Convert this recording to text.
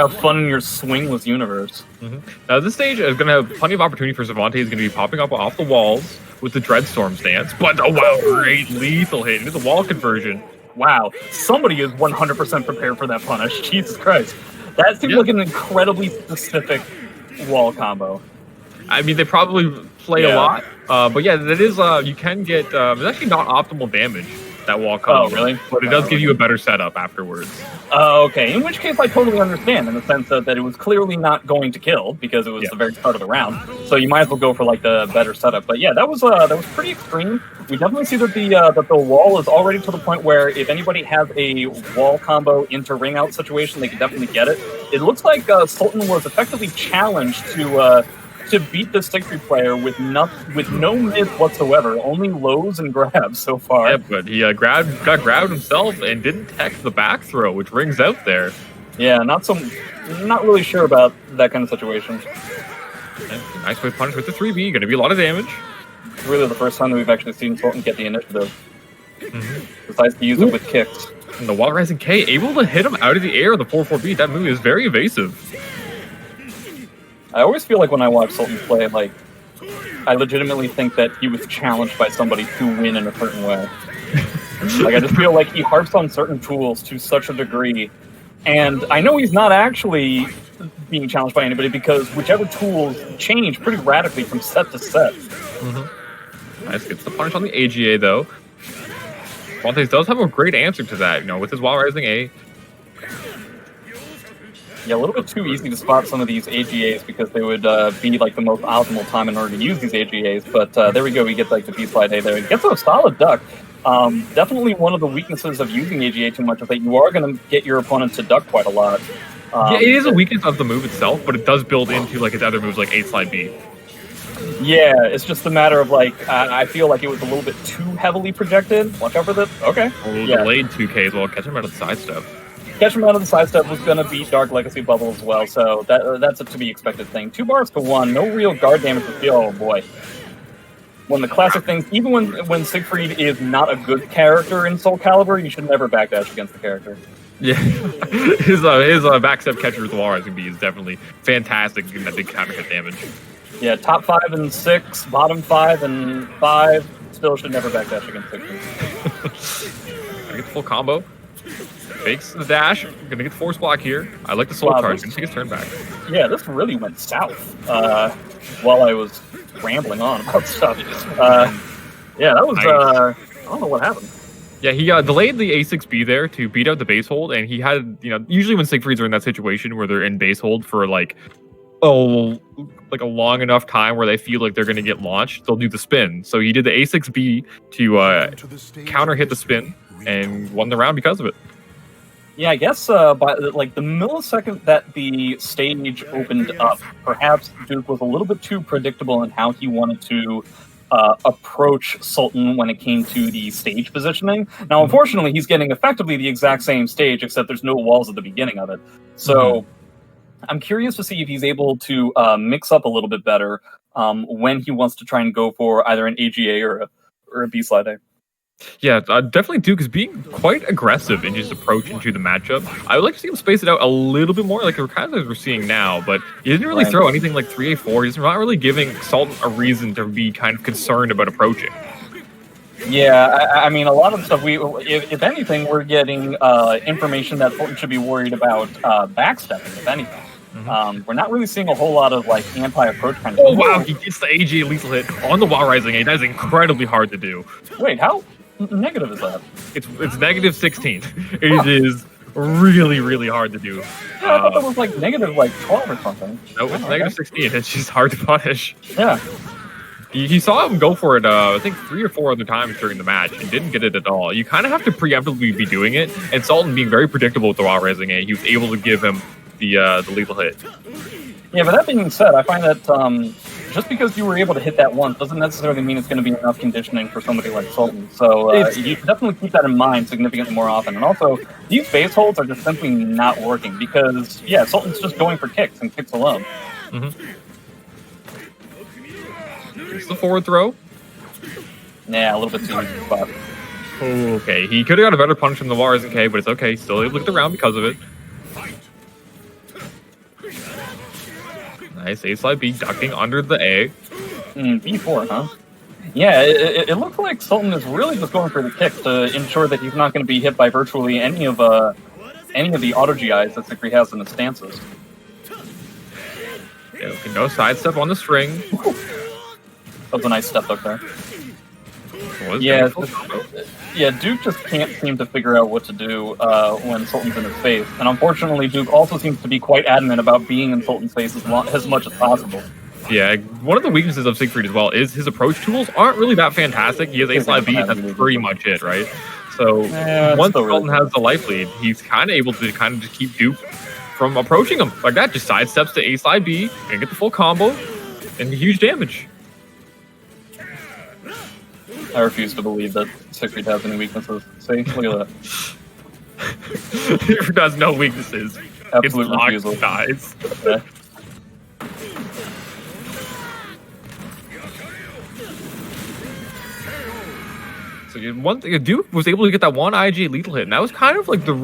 Have fun in your swingless universe. Now, this stage is going to have plenty of opportunity for Cervantes. He's going to be popping up off the walls with the Dreadstorm stance. But, oh, wow, great lethal hit into the wall conversion. Wow, somebody is 100% prepared for that punish. Jesus Christ. That seems like an incredibly specific wall combo. I mean, they probably play a lot. But yeah, that is, you can get, it's actually not optimal damage, that wall combo. Oh, really? But it does give you a better setup afterwards. Okay. In which case, I totally understand, in the sense that it was clearly not going to kill, because it was the very start of the round. So you might as well go for, like, the better setup. But yeah, that was pretty extreme. We definitely see that the wall is already to the point where if anybody has a wall combo into ring out situation, they can definitely get it. It looks like Sultan was effectively challenged to beat the Siegfried player with no mids whatsoever, only lows and grabs so far. Yeah, but he got grabbed himself and didn't tech the back throw, which rings out there. Yeah, not really sure about that kind of situation. And nice way to punish with the 3B, going to be a lot of damage. It's really the first time that we've actually seen Sultan get the initiative. Decides to use it with kicks. And the Wall Rising K able to hit him out of the air with the 4-4 That move is very evasive. I always feel like when I watch Sultan play, like, I legitimately think that he was challenged by somebody to win in a certain way. Like, I just feel like he harps on certain tools to such a degree, and I know he's not actually being challenged by anybody because whichever tools change pretty radically from set to set. Nice, gets the punish on the AGA, though. Cervantes does have a great answer to that, with his Wall Rising A. Yeah, a little bit too easy to spot some of these AGAs because they would be like the most optimal time in order to use these AGAs. But there we go, we get like the B-slide A there. It gets a solid duck. Definitely one of the weaknesses of using AGA too much is that you are going to get your opponent to duck quite a lot. Yeah, it is a weakness of the move itself, but it does build into like its other moves like A-slide B. Yeah, it's just a matter of like, I feel like it was a little bit too heavily projected. Watch out for this. Okay. Delayed 2K as well. Catch him out of the sidestep. Catch him out of the sidestep was going to beat Dark Legacy Bubble as well, so that's a to-be expected thing. 2 bars to 1, no real guard damage to feel. Oh boy. One of the classic things, even when Siegfried is not a good character in Soul Calibur, you should never backdash against the character. Yeah, his backstep catcher with the Wall Rising B is definitely fantastic in that big counter hit damage. Yeah, top 5 and 6, bottom 5 and 5, still should never backdash against Siegfried. I get the full combo. Fakes the dash. Gonna get the force block here. I like the soul charge. Gonna take his turn back. Yeah, this really went south while I was rambling on about stuff. Yeah, that was, I don't know what happened. Yeah, he delayed the A6B there to beat out the base hold, and he had, usually when Siegfrieds are in that situation where they're in base hold for like a long enough time where they feel like they're going to get launched, they'll do the spin. So he did the A6B to counter hit the spin and won the round because of it. Yeah, I guess by like the millisecond that the stage opened up, perhaps Duke was a little bit too predictable in how he wanted to approach Sultan when it came to the stage positioning. Now, unfortunately, he's getting effectively the exact same stage, except there's no walls at the beginning of it. So I'm curious to see if he's able to mix up a little bit better when he wants to try and go for either an AGA or a B-slide A. Yeah, definitely Duke is being quite aggressive in his approach into the matchup. I would like to see him space it out a little bit more, like we're seeing now, but he didn't really throw anything like 3A4. He's not really giving Sultan a reason to be kind of concerned about approaching. Yeah, I mean, a lot of the stuff, if anything, we're getting information that Sultan should be worried about backstepping, if anything. We're not really seeing a whole lot of like anti-approach kind of. Oh wow, he gets the AG lethal hit on the Wall Rising A. That is incredibly hard to do. Wait, how negative is that? It's negative 16. It is really, really hard to do. Yeah, I thought that was like negative like 12 or something. No, it's negative 16. It's just hard to punish. Yeah. He saw him go for it, I think 3 or 4 other times during the match and didn't get it at all. You kind of have to preemptively be doing it, and Sultan being very predictable with the Wall Rising A, he was able to give him the lethal hit. Yeah, but that being said, I find that just because you were able to hit that once doesn't necessarily mean it's going to be enough conditioning for somebody like Sultan. So you should definitely keep that in mind significantly more often. And also, these base holds are just simply not working because, yeah, Sultan's just going for kicks and kicks alone. It's the forward throw. Yeah, a little bit too easy to spot. Okay, he could have got a better punch from the Wall Rising K, but it's okay. Still able to get the round because of it. Nice A slide B, ducking under the A. B4, huh? Yeah, it looks like Sultan is really just going for the kick to ensure that he's not going to be hit by virtually any of the auto GIs that Siegfried has in his stances. Yeah, no sidestep on the string. That was a nice step up there. Yeah, Duke just can't seem to figure out what to do when Sultan's in his face. And unfortunately, Duke also seems to be quite adamant about being in Sultan's face as much as possible. Yeah, one of the weaknesses of Siegfried as well is his approach tools aren't really that fantastic. He has A slide B, that's pretty much it, right? So once Sultan has the life lead, he's kind of able to kind of just keep Duke from approaching him like that. Just sidesteps to A slide B and get the full combo and huge damage. I refuse to believe that Siegfried has any weaknesses. See, look at that. Siegfried has no weaknesses. Absolute refusal. Guys. Yeah. So one thing, Duke was able to get that one IG lethal hit, and that was kind of like the